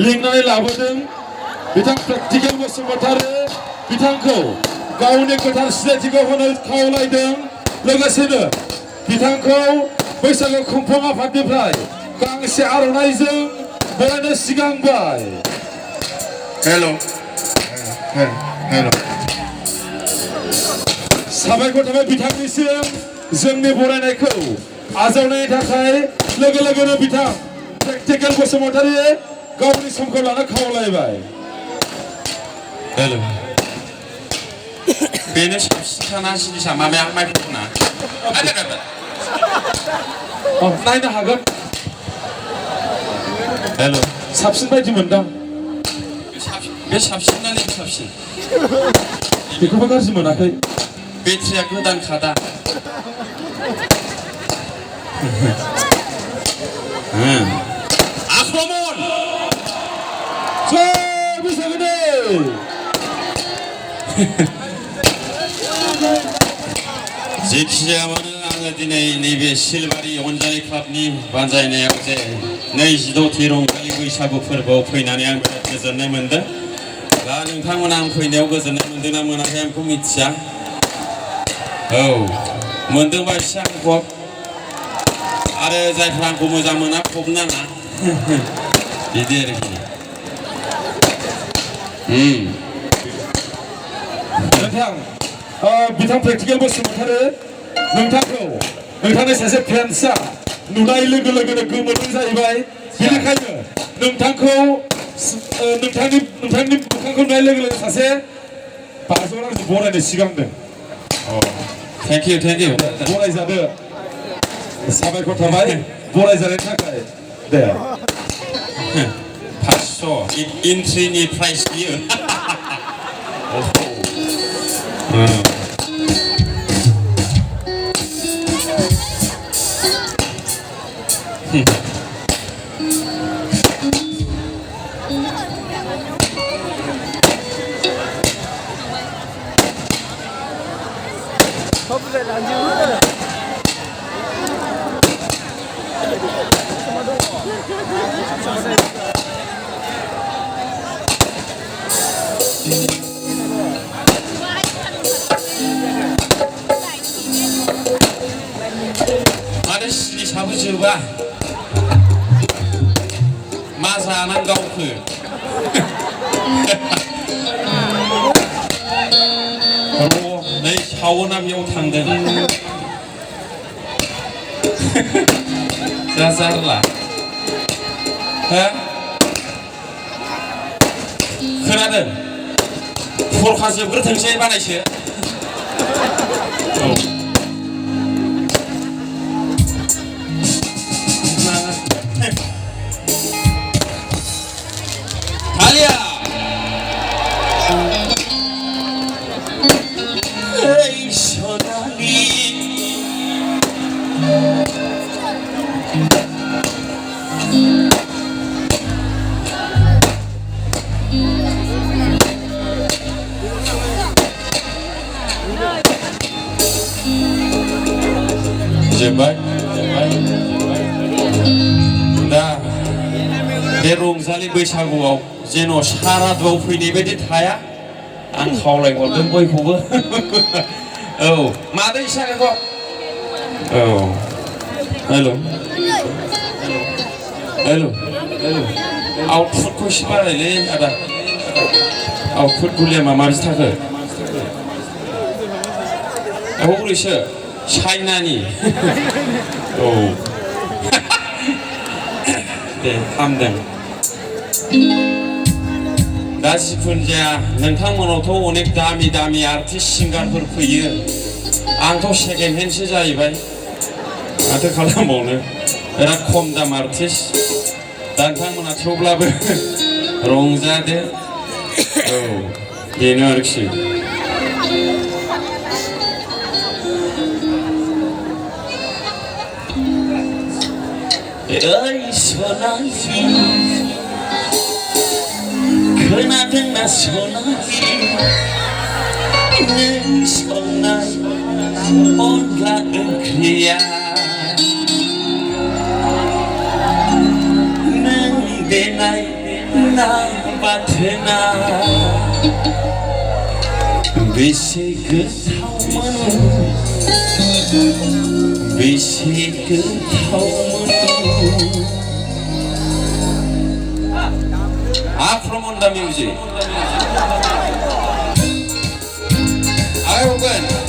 लिंनानै लाबोदों बिथां प्रेक्टिकेल बसुमतारी बिथांखौ गावनि गोथार सिनायथिखौ होनो खावलायदों लोगोसेनो बिथांखौ बैसागु खुंफुं आफादनिफ्राय गांसे आर'नाइजों बरायनो सिगांबाय। हेल' साबायखर थाबाय बिथांनिसिम जोंनि बरायनायखौ आजावनायनि थाखाय। लोगो लोगोनो बिथां प्रेक्टिकेल बसुमतारी गावनि समखौ लानो खावलायबाय। हेल' बेनो साबसिनथाना जिनिसा माबाया माइक्र'फना नायनो हागोन। हेल' साबसिन बायदि मोनदां। बे साबसिन ना नैबे साबसिन? बेखौबो गाज्रि मोनाखै। बेटारिया गोदान खादा। आक्रमण जय बैसागु दे। जेखिजाया मानो आङो दिनै नैबे सिलबारि अनजालि क्लाबनि बानजायनायाव जे 22थि रंजालि बैसागु फोरबोआव फैनानै आं बिराद गोजोननाय मोनदों। दा नोंथांमोना आं फैनायाव गोजोननाय मोनदों ना मोनाखै आं बेखौ मिथिया। औ मोनदोंबा एसे आं खब आरो जायफ्रा आंखौ मोजां मोना खब नाङा बिदि आरोखि। बिथां प्रेक्टिकेल बसुमतारी नोंथांखौ नोंथांनि सासे फेन्सआ नुनाय लोगो लोगोनो गोमोदों जाहैबाय। बेनिखायनो नोंथांखौ नोंथांनि मोखांखौ नुनाय लोगो लोगो सासे बाजौ रांजों बरायनो सिगांदों। Thank you बरायजादो। साबायखर थाबाय बरायजानायनि थाखाय। दे 500 एन्ट्रिनि प्राइस बियो। मानो सिरिसाबो जोबा मा जानानै गावखो। नै सावोना बेयाव थांदों। जारला खोनादों फरखा जोबग्रोथोंसै बानायसो। Talia! Hey, Sonali! जोब्बाय दा बे रंजालि बैसागुआव जेन' सारादुआव फैनाय बायदि थाया आं खावलायहरदों बयखौबो। औ मादै सागाखौ औ हेल' आउटफुटखौ एसे बारायलै आदा। आउटफुट गुलिया माबायदि थाखो हरैसो चाइनानि। औ दे हामदों। दा जिखुनु जाया नोंथांमोनावथ' अनेक दामि दामि आर्टिस्ट सिंगारफोर फैयो। आंथ' सेकेन्ड हेन्डसो जाहैबाय माथो खालामबावनो बिराद खम दाम आर्टिस्ट। दा नोंथांमोना थेवब्लाबो रंजादो। औ बेनो आरोखि। 어이 소나기 그나저나 소나기 내 소나기 올라은 그야 내 나이 나밭에나 위시 그 타오문 위시 그 타오문 From on the music. I open.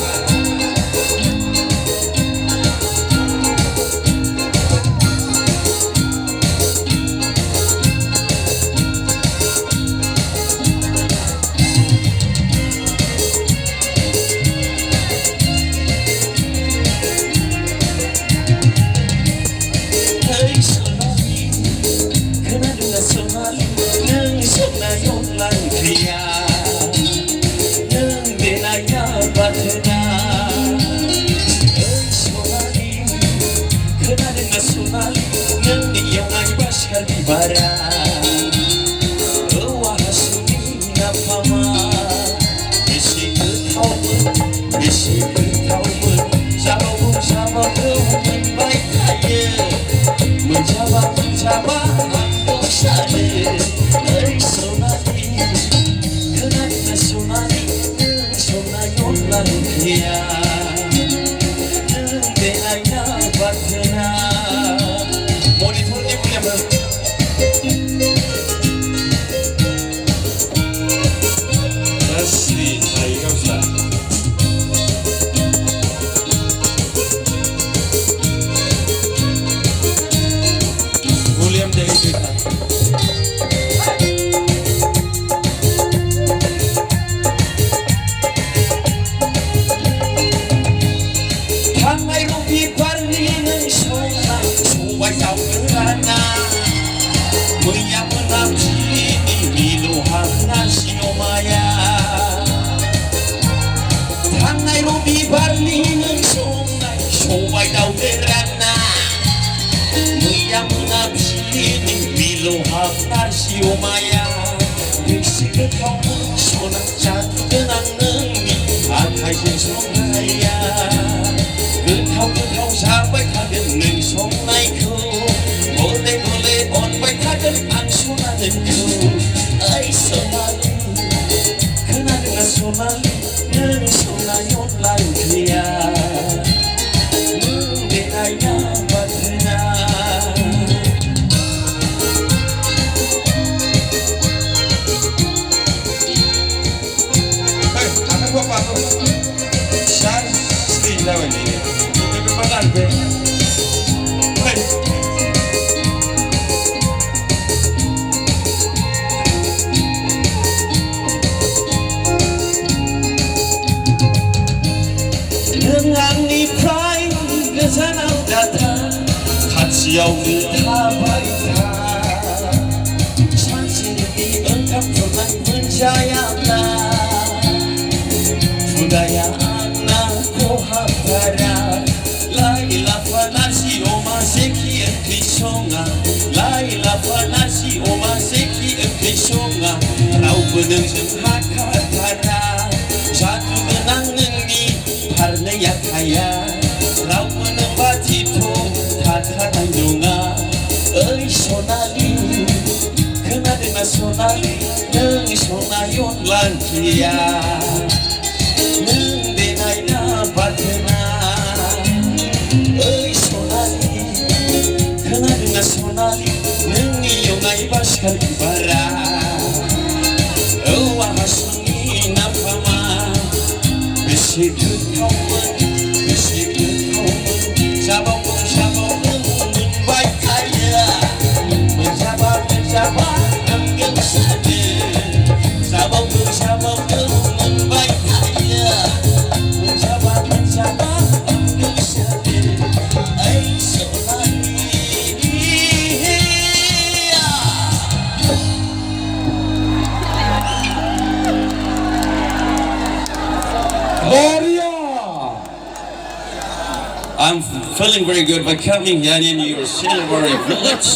feeling very good by coming here in your Silbury village.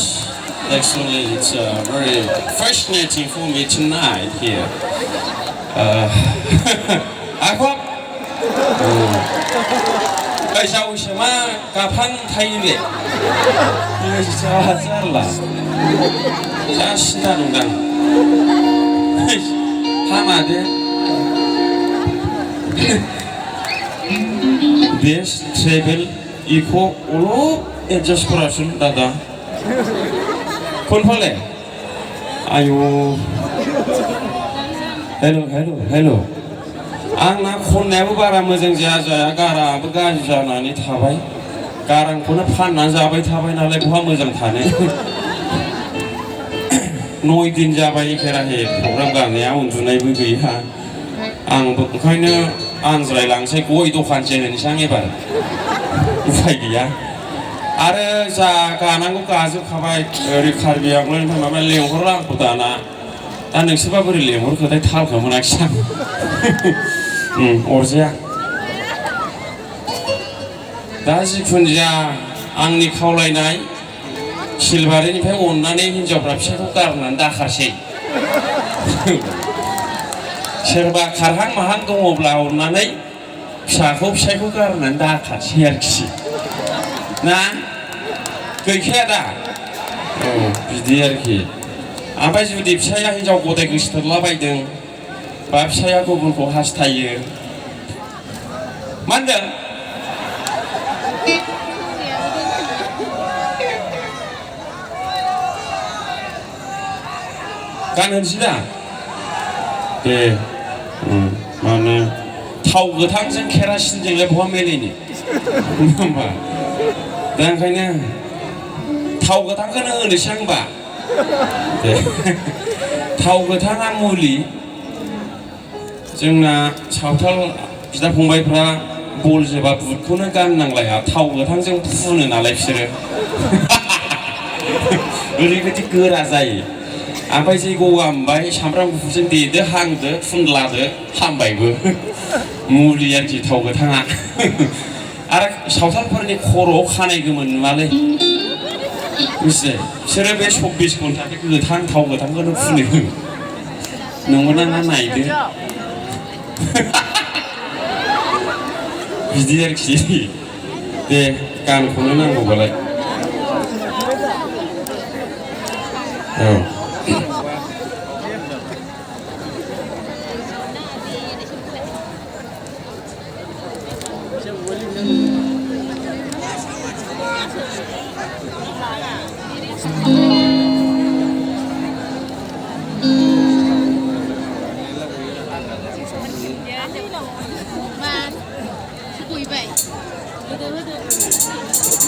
Actually, it's very fascinating for me tonight here. I hope. 为什么嘎潘开的？因为是这了，这是那种的，他妈的，This travel eco olo adjust corruption दादा कौन फले आयो hello आंना खननायाबो बारा मोजां जाया गाराङाबो गाज्रि जानानै थाबाय गारांखौनो फाननानै जाबाय थाबाय नालाय बहा मोजां थानो 9 दिन जाबाय एखेराहे प्रग्राम गारनाया उन्दुनायबो गैया आंबो ओंखायनो आनज्रायलांसै गय दखानसो होनोसै आं एबार उफाय गैया आरो जा गानांगौ गाजोबखाबाय ओरै कार्बि आंलंनिफ्राय माबा लेंहरला आंखौ दाना दा नोंसोरबा बोरै लेंहरखोथाय थालखौ मोनाखिसै आं अरजाया दा जिखुनु जाया आंनि खावलायनाय सिलबारिनिफ्राय अननानै हिनजावफ्रा फिसाखौ गारनानै दाखारसै सोरबा खारहां माहां दङब्ला अननानै फिसाखौ गारनानै दाखारसै आरोखि ना गैखाया दा औ बिदि आरोखि ओमफ्राय जुदि फिसाया हिनजाव गदाय गोसोथोरलाबायदों बा फिसाया गुबुनखौ हास्थायो मा होनदों गानहोनोसै दा दे माने थाव गोथांजों केरासिनजोंलाय बहा मेलेनि होमबा दा ओंखायनो थाव गोथांखौनो होनोसै आं होमबा दे थाव गोथाङा मुलि जोंना सावथाल बिदा फंबायफ्रा बल जोबा बुटखौनो गाननांलाया थाव गोथांजों फुनो नालाय बिसोरो ओरैबायदि गोरा जायो ओमफ्राय जै गगा मोनबाय सामब्राम गुफुरजों देदो हांदो फुनलादो हामबायबो मुलि आरोखि थाव गोथाङा आरो सावथालफोरनि खर'आव खानाय गोमोन नुवालै मिथिबाय बिसोरो बे 24 घन्टा गोथां थाव गोथांखौनो फुनो नंगौना ना नायदो बिदि आरोखि दे गानखौनो नांगौबालाय औ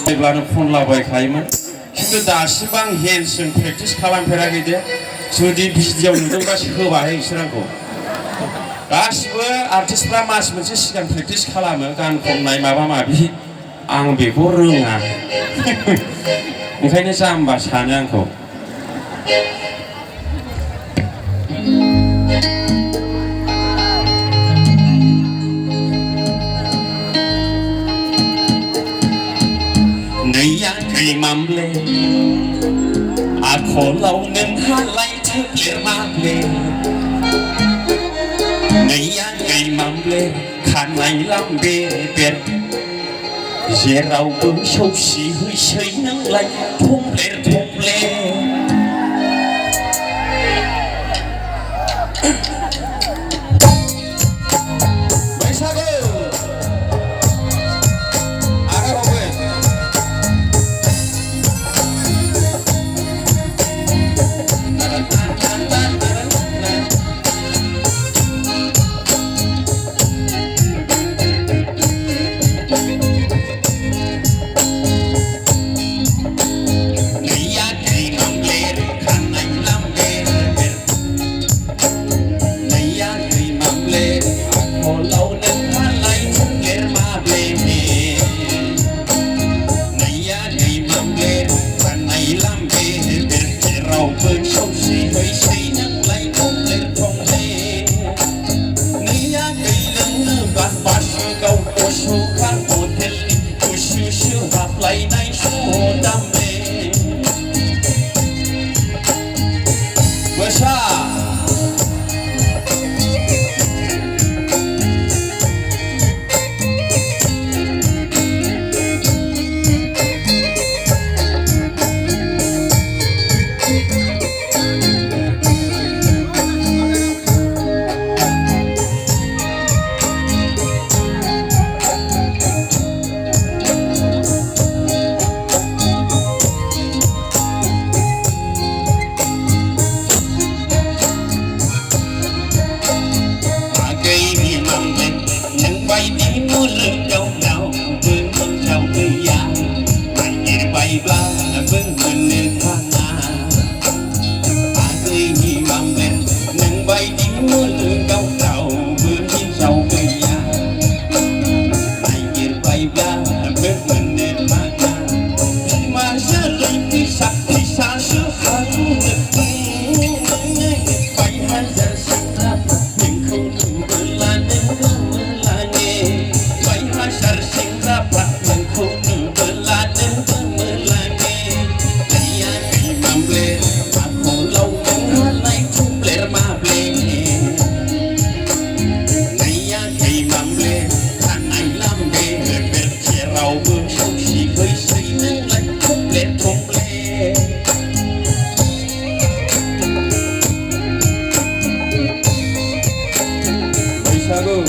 जेब्लानो खनलाबायखायोमोन खिन्थु दासिमबो आं हेन्डसजों प्रेक्टिस खालामफेराखै दे जुदि भिडिअ नुदोंबा होबाहाय बिसोर आंखौ गासिबो आर्टिस्टफ्रा मास मोनसे सिगां प्रेक्टिस खालामो गान खननाय माबा माबि आं बेखौ रोङा ओंखायनो जाम्बा सानो आंखौ नैयाखै मामले आखलाव नोंहालाय थोब्लेर माब्ले नैयाखै मामले खानाय लाम्बे बेर जेरावबो सौसि हैसै नोंलाय थमब्लेर थमब्ले Sugar lưng cao cao vươn thân chào người già ai nhìn bay ba vươn mình nên thang cười nhị mầm lên nâng bay đi mưa lưng cao cao vươn thân chào người già ai nhìn bay ba vươn mình nên thang mà giờ đây thì xa xưa khác bay hai giờ sinh ra nhưng không đủ là nên là nghề bay hai giờ sinh ra nhưng không đủ là nên là nghề này ai mầm lên mà khổ lâu không lại chung lên mà lên này ai mầm lên thằng này làm nghề việc chia rau bữa sâu xì hơi xì nên lại không lên không lên Sago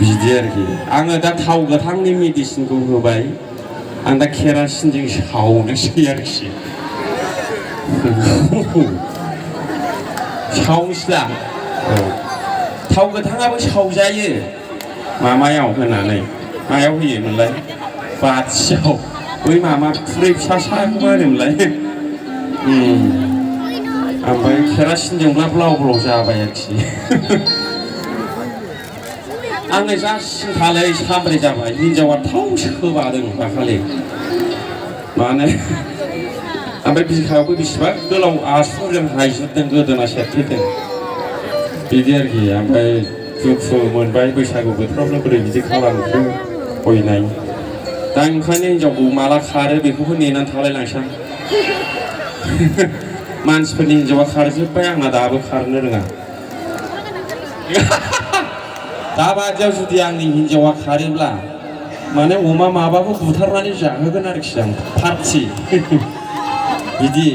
बिदि आरोखि आङो दा थाव गोथांनि मेडिसिनखौ होबाय आं दा केरासिनजों सावनोसै आरोखि सावनोसैदा थाव गोथाङाबो सावजायो माबायाव होनानै मायाव होयोमोनलाय बाथियाव बै माबा खुरै फिसा फिसाखौ मा होनोमोनलाय ओमफ्राय केरासिनजोंब्ला ब्लाव ब्लाव जाबाय आरोखि आङो जा सिन्थालै साब्रै जाबाय हिनजावा थाव सोबादों दाखालि माने ओमफ्राय बिखायावबो बेसेबां गोलाव आसुजों हायजोबदों गोदोना सेरथेदों बिदि आरोखि ओमफ्राय दुखु मोनबाय बैसागु बोथोरावनो बोरै बिदि खालामखो हयनाय दा ओंखायनो हिनजावखौ माला खारो बेखौबो नेनानै थालायलांसां मानसिफोरनि हिनजावा खारजोब्बाय आंना दाबो खारनो रोङा दा बादियाव जुदि आंनि हिनजावा खारोब्ला माने अमा माबाखौ बुथारनानै जाहोगोन आरोखि आं पार्टि बिदि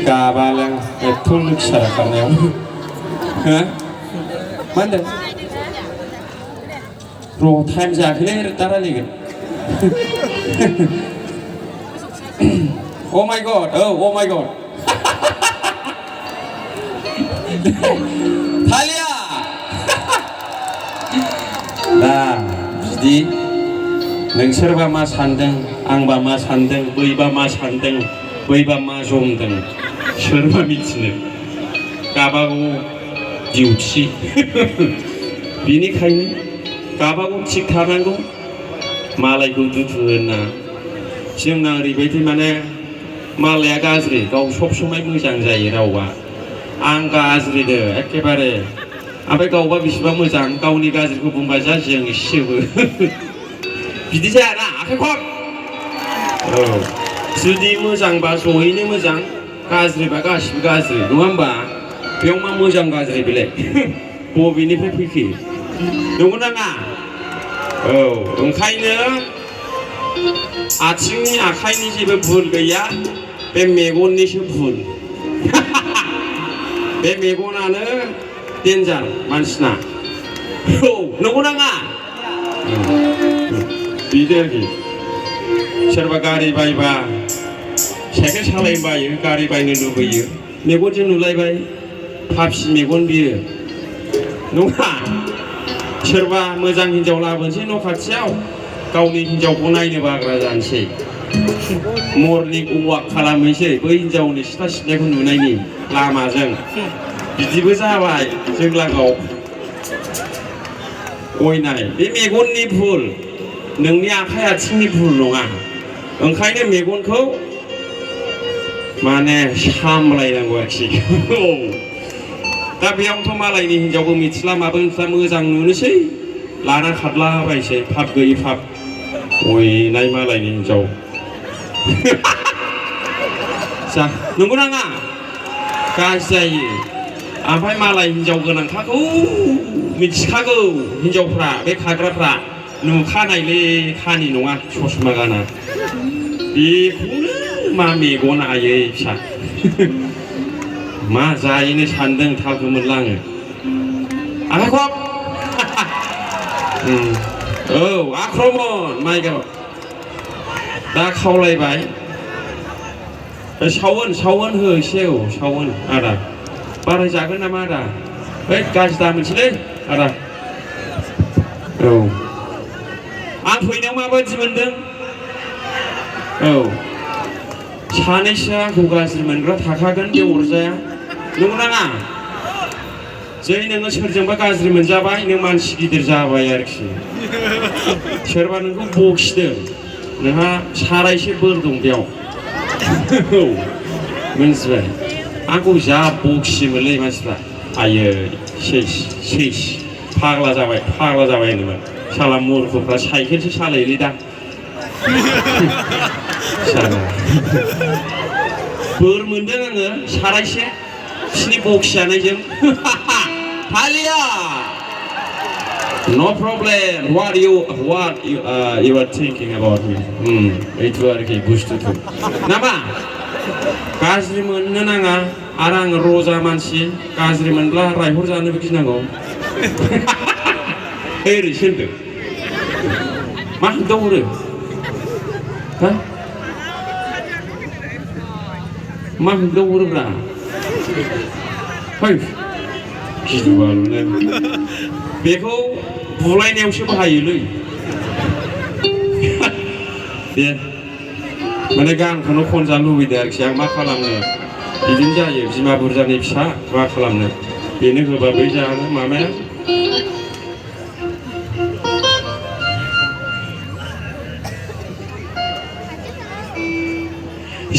गाबालां एथ' लोखिसारा खारनायाव मा होनदों र' टाइम जायाखैलै दा रायलायगोन अ माय गड औ अ माय गड थालिया दा बिदि नोंसोरबा मा सान्दों आंबा मा सान्दों बैबा मा सान्दों बैबा मा जमदों सोरबा मिथिनो गाबागाव डिउटि बिनिखायनो गाबागाव थिग थानांगौ मालायखौ दुखु होना जोंना ओरैबायदि माने मालाया गाज्रि गाव सब समाय मोजां जायो रावआ आं गाज्रिदो एखेबारे ओमफ्राय गावबा बेसेबा मोजां गावनि गाज्रिखौ बुंबा जा जोंसिबो बिदि जायाना आखाइ खम औ जुदि मोजांबा जयैनो मोजां गाज्रिबा गासिबो गाज्रि नङा होमबा बेयाव मा मोजां गाज्रि बेलाय बबेनिफ्राय फैखो नंगौ नाङा औ ओंखायनो आथिंनि आखाइनि जेबो भुल गैया बे मेगननिसो भुल बे मेगनानो डेन्जार मानसिना औ नंगौ नाङा बिदि आरोखि सोरबा गारि बायबा साइकेल सालायनो बायो गारि बायनो लुबैयो मेगनजों नुलायबाय फाफि मेगन बियो नङा सोरबा मोजां हिनजाव लाबोनोसै न' खाथियाव गावनि हिनजावखौ नायनो बाग्रा जानोसै मर्निं वाक खालामनोसै बै हिनजावनि सिथ्ला सिबनायखौ नुनायनि लामाजों बिदिबो जाबाय जों लागोआव अयनाय बे मेगननि भुल नोंनि आखाइ आथिंनि भुल नङा ओंखायनो मेगनखौ माने सामलायनांगौ आरोखि दा बेयावथ' मालायनि हिनजावबो मिथिला माबो मिथिला मोजां नुनोसै लाना खारलाबायसै फाब गैयै फाब अयनाय मालायनि हिनजाव जा नंगौ नाङा गाज्रि जायो ओमफ्राय मालाय हिनजाव गोनांखाखौ मिथिखागौ हिनजावफ्रा बे खाग्राफ्रा नुखानायलै खानि नङा ससमा गाना बेखौनो मा मेगन आयै फिसा मा जायैनो सानदों थालखौ मोनला आङो आखाइ खब औ आक्रमन माइ गाव दा खावलायबाय सावन सावन हो एसे औ सावन आदा बाराय जागोन नामा आदा है गाज्रि दा मोनसेलै आदा औ आं फैनायाव माबायदि मोनदों औ सानैसोआ आंखौ गाज्रि मोनग्रा थाखागोन बे अरजाया नंगौ नाङा जै नोङो सोरजोंबा गाज्रि मोनजाबाय नों मानसि गिदिर जाबाय आरोखि सोरबा नोंखौ बखिदों नोंहा सारायसे बोर दं बेयाव औ मिन्थिबाय आंखौ जा बखियोमोनलै मानसिफ्रा आयै सेस फाग्ला जाबाय होनोमोन साला मुरखुफ्रा साइकेलसो सालायोलै दा बोर मोनदों आङो सारायसे बिसिनि बखिजानायजों हालिया no problem what you are thinking about me itu आरोखि बुस्थुखौ नामा गाज्रि मोननो नाङा आरो आं रजा मानसि गाज्रि मोनब्ला रायहर जानोबो गिनांगौ ओरै सोरदों मा होनदों हा मा होनदोंब्रा फै गिदुआलुनो बेखौ बुलायनायावसो बाहायोलै दे माने गानखौनो खनजानो लुबैदों आरोखि आं मा खालामनो बिदिनो जायो बिमा बुरजानि फिसा मा खालामनो बेनो होबा बै जानो मामाया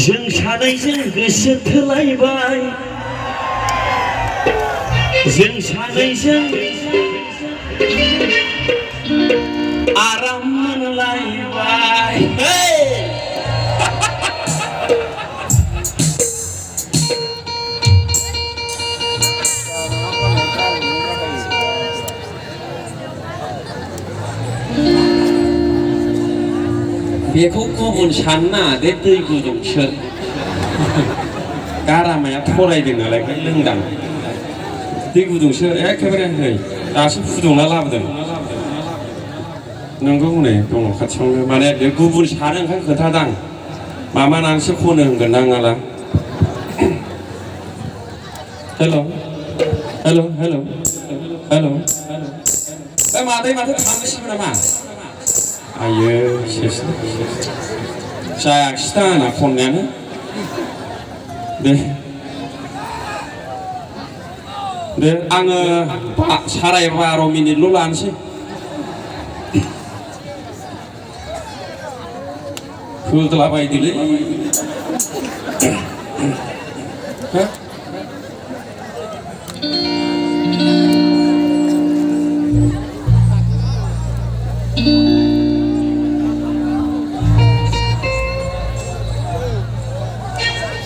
जों सानैजों गोसो थोलायबाय जों सानैजों आराम मोनलायबाय बेखौ गुबुन सानना दे दै गुदुंसो गारामाया फरायदों नालाय लोंदां दै गुदुंसो एखेबारे नै दासो फुदुंना लाबोदों नोंगौ हनै दङ खाथियावनो माने बे गुबुन सानो ओंखायनो खोन्थादां माबानानैसो खनो होनगोन नाङाला हेल' मादै माथो थांनोसैमोन नामा आयो जायाखिसै दा आंना खननायानो दे आङो 12.5 मिनिटल' लानोसै होदलाबायदोलै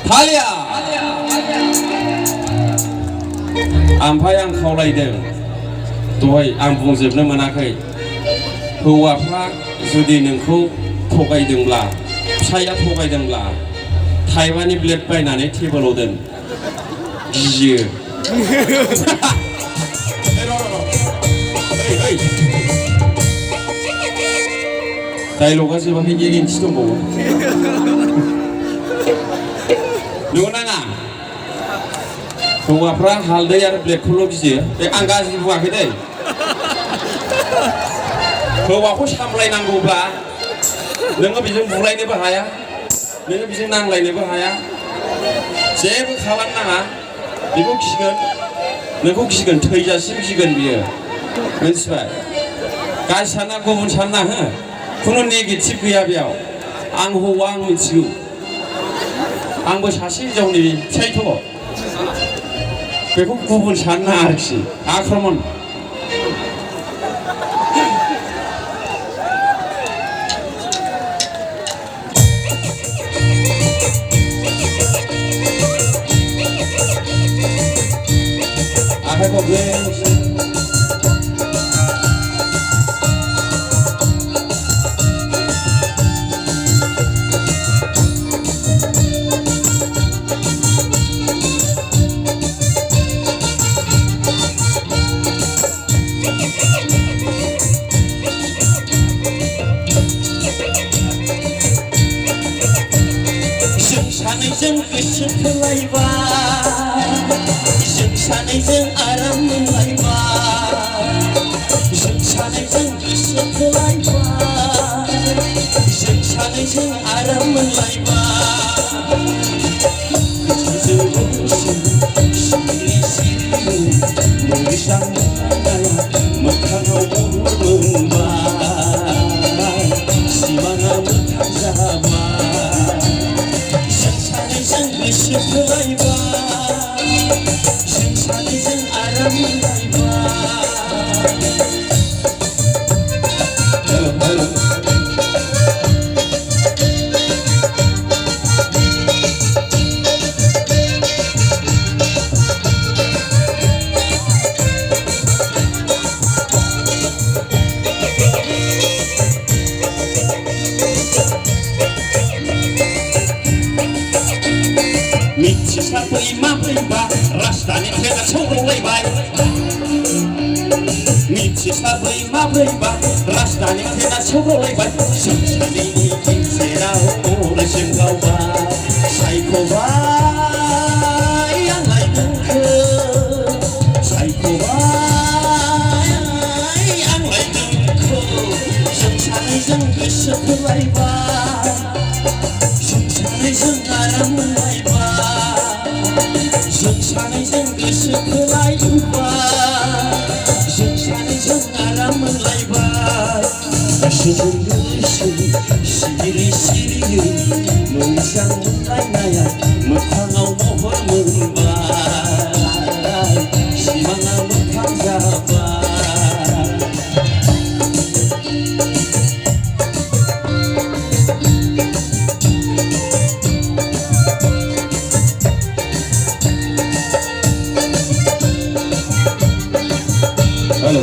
달려! ओमफ्राय आं खावलायदों दहाय आं बुंजोबनो मोनाखै हौवाफ्रा जुदि नोंखौ थगायदोंब्ला फिसाया थगायदोंब्ला थाइबानि ब्लेड बायनानै टेबोलाव दोन गियो डायलगा जोबाखै एक इन्सि दंबावो नंगौ नाङा हौवाफ्रा हालदै आरो ब्लेडखौल' गियो बे आं गाज्रि बुङाखै दै हौवाखौ सामलायनांगौब्ला नोङो बेजों बुलायनोबो हाया नोङो बेजों नांलायनोबो हाया जेबो खालामनाङा बेखौ गिगोन नोंखौ गिगोन थैजासिम गिगोन बियो मिथिबाय गाज्रि सानना गुबुन सानना हो खुनु नेगेटिभ गैया बेयाव आं हौवा आं मिथिगौ आंबो सासे हिनजावनि फिसायथ' बेखौ गुबुन सानना आरोखि आक्रमण आखाइखौ सानैजों गोसो थोलायबाय जों सानैजों आराम मोनलायबाय जों सानैजों गोसो थोलायबाय जों सानैजों आराम मोनलायबाय गोसोजों लोगोसे सिरि सिरि मोजां मोनलायनाया मोखाङाव महर मोनबाय सिमाङा मोखां जाबाय गोसो थोलायबाय जों सानैजों आराम मिथिस्लाबै माब्रैबा राजधानिफ्राय सौग्रावलायबाय मिथिस्लाबै माब्रैबा राजधानिफ्राय सौग्रावलायबाय जों सानैनि गेजेराव अरजों गावबाय सायख'बाय आंलाय नोंखौ सायख'बाय आंलाय नोंखौ जों सानैजों गोसो थोलायबाय जों सानैजों आराम मोनलायबाय जों सानैजों गोसो थोलायबाय जों सानैजों आराम मोनलायबाय गोसोजों गोसो सिरि सिरियै मोजां मोनलायनाया मोखाङाव महर मोनबाय सिमाङा मोखां जाबाय Hello.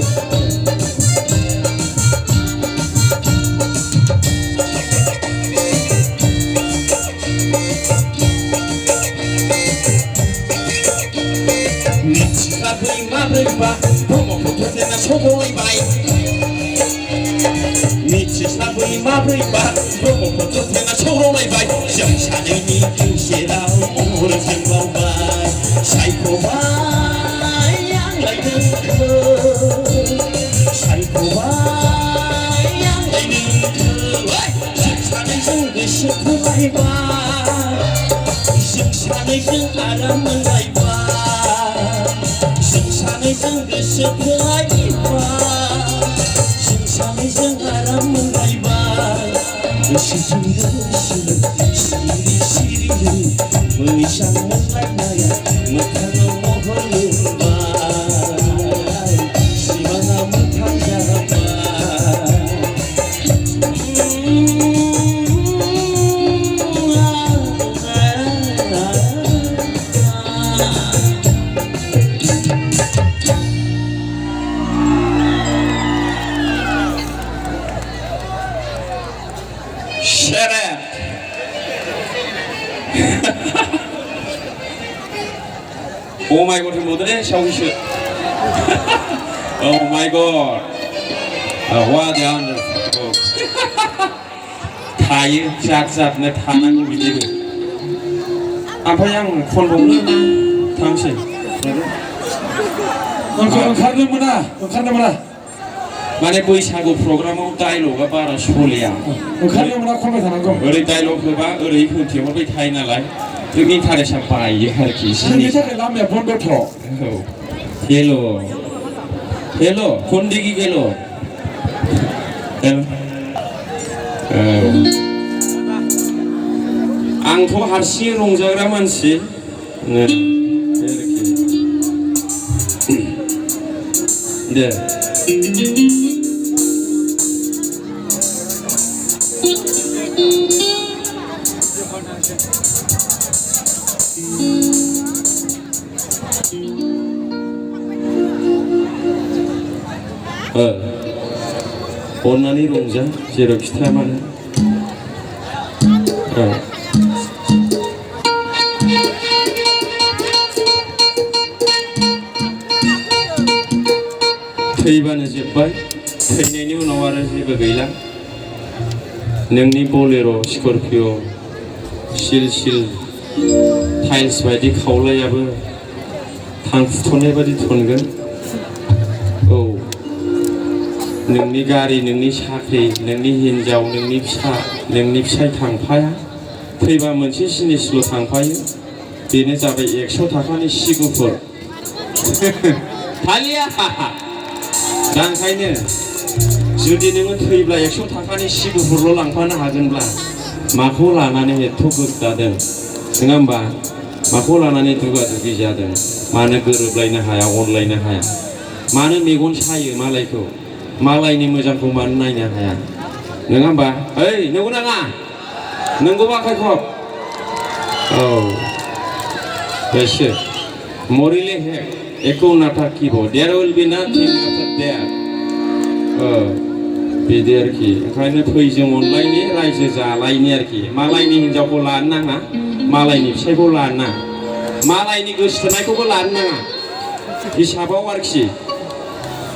मिथिस्लाबै माब्रैबा ब्रह्मपुत्रजों सौग्रावलायबाय मिथिस्लाबै माब्रैबा ब्रह्मपुत्रजों सौग्रावलायबाय जों सानैनि गेजेराव अरजों गावबाय सायख'बाय आंलाय नोंखौ सायख'बाय आंलाय नोंखौ जों सानैजों गोसो थोलायबाय जों सानैजों आराम मोनलायबाय जों सानैजों गोसो थोलायबाय जों सानैजों आराम मोनलायबाय गोसोजों गोसो सिरि सिरियै मोजां मोनलायनाया मोखाङाव महर मोनबाय सिमाङा मोखां जाबाय 오 마이 갓 뭐더래? 샤오시. 오 마이 갓. 와 대한. 타이 샷샷네 타나고 비디고. 아파양 콘봉는 당신. ओंखारनो मोना माने बैसागु प्रग्रामाव डायलगा बारा सलिया ओंखारनो मोना खनबाय थानांगौ ओरै डायलग होबा ओरै होनथिहरबाय थायो नालाय जों इन्टारेस्टआ बायो आरोखि जोंनि थाखाय लामाया बन्दथ' औ हेल' हेल' खन्दिगि गेल' आंथ' हारसिङै रंजाग्रा मानसि दे अन्नानै रंजा जेरावखि थाया मानो थैबानो जोब्बाय थैनायनि उनाव आरो जेबो गैला नोंनि बलेर' स्करपिय' सिल सिल टाइल्स बायदि खावलायाबो थांफुथ'नाय बायदि थनगोन औ नोंनि गारि नोंनि साख्रि नोंनि हिन्जाव नोंनि फिसा नोंनि फिसाय थांफाया थैबा मोनसे जिनिसल' थांफायो बेनो जाबाय 100 थाखानि सि गुफुर थालिया दा ओंखायनो जुदि नोङो थैब्ला 100 थाखानि सि गुफुरल' लांफानो हागोनब्ला माखौ लानानै एथ' गोग्गादों नङा होमबा माखौ लानानै दुगा दुगि जादों मानो गोरोबलायनो हाया अनलायनो हाया मानो मेगन सायो मालायखौ मालायनि मोजांखौ मानो नायनो हाया नङा होमबा ओइ नंगौ नाङा नंगौबा आखाइ खब औ बेसो मरिले हेक एको नाथा किबो there will be nothing after that बिदि आरोखि ओंखायनो फै जों अनलायनि रायजो जालायनि आरोखि मालायनि हिन्जावखौ लानो नाङा मालायनि फिसायखौ लानो नाङा मालायनि गोसोथोनायखौबो लानो नाङा हिसाबाव आरोखि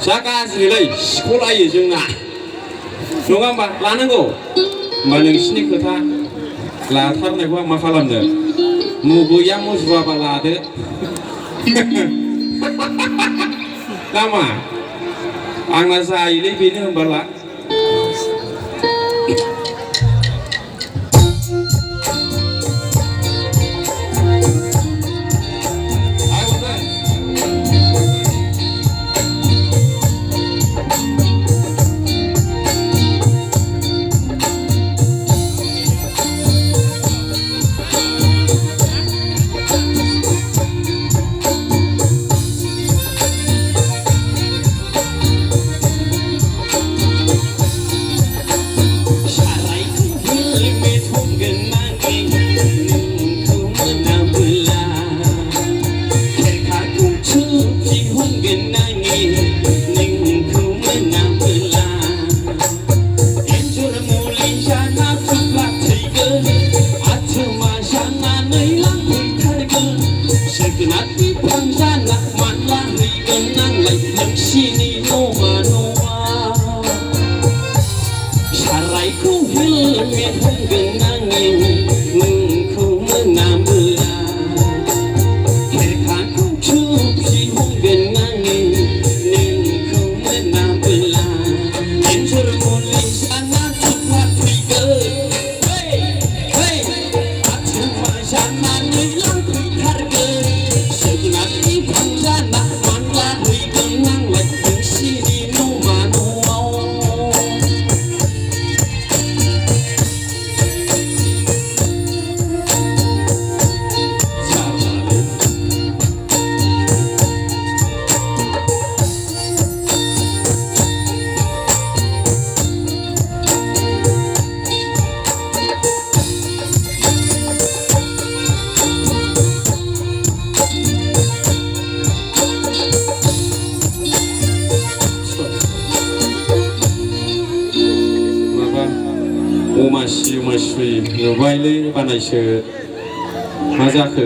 जा गाज्रिलै सिख'लायो जोंना नङा होमबा लानांगौ होमबा नोंसिनि खोथा लाथारनायखौ आं मा खालामनो मुगैया मुजुवाबा लादो नामा आंना जायोलै बेनो होनबाला उमासि उमासि नुबायलै बानायसो मा जाखो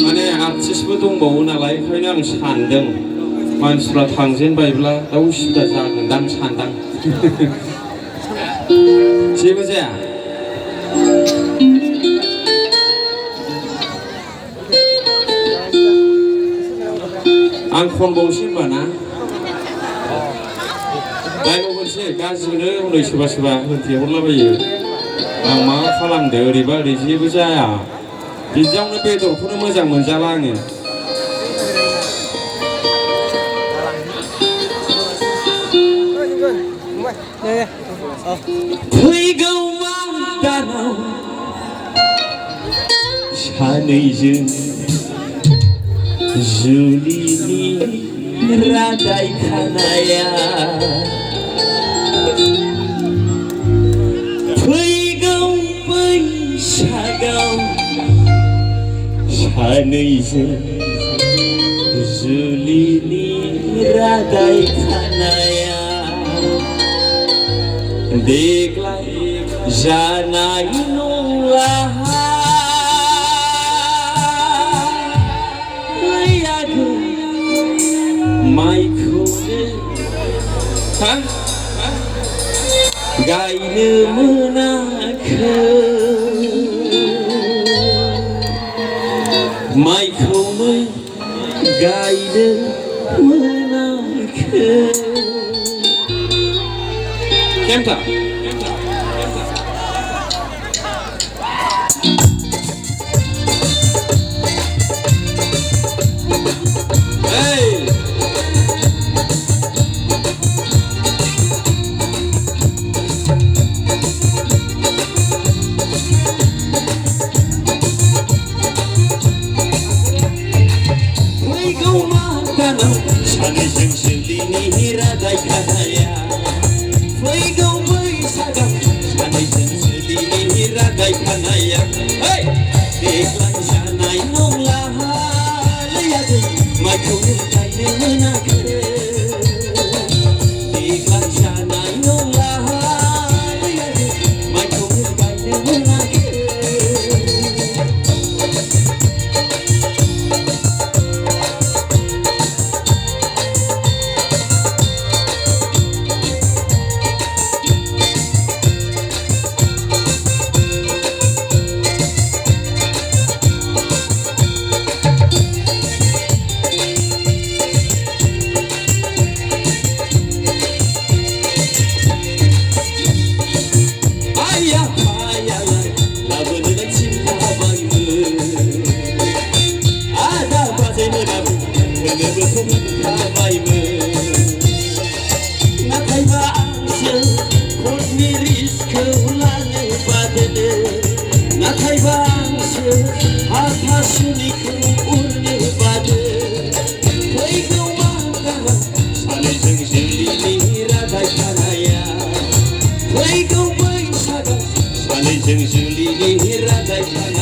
माने आर्टिस्टबो दंबावो नालाय ओंखायनो आं सानदों मानसिफ्रा थांजेनबायब्ला दा उसुबिदा जागोनदां सानदां जेबो जाया आं खनबावसै होनबा ना डाइलग मोनसे गाज्रिनो हनै सोरबा सोरबा होनथेहरलाबायो आं मा खालामदो ओरैबा ओरै जेबो जाया बिदियावनो बेदरखौनो मोजां मोनजाला आङो फैगौ दानाव सानैजों जुलिनि रादाय खानाया फैगौ बैसागाव सानैजों जुलिनि रादाय खानाया देग्लाय जानाय नंला माइखौनो गायनो मोनाखै माइखौनो गायनो मोनाखै केमथा सानैजों जुलिनि रादाय खानाया फैगौ बैसागाव सानैजों जुलिनि रादाय खानाया देग्लाय जानाय नंला माइखौनो गायनो मोनाखै देग्लाय जानाय नंला माइखौनो गायनो मोनाखै नाथायबा आंसो खरनि रिसखौ लानो बादों नाथायबा आंसो हाथासुनिखौ उरनो बादों फैगौ दानाव सानैजों जुलिनि रादाय खानाया फैगौ बैसागाव सानैजों जुलिनि रादाय खानाया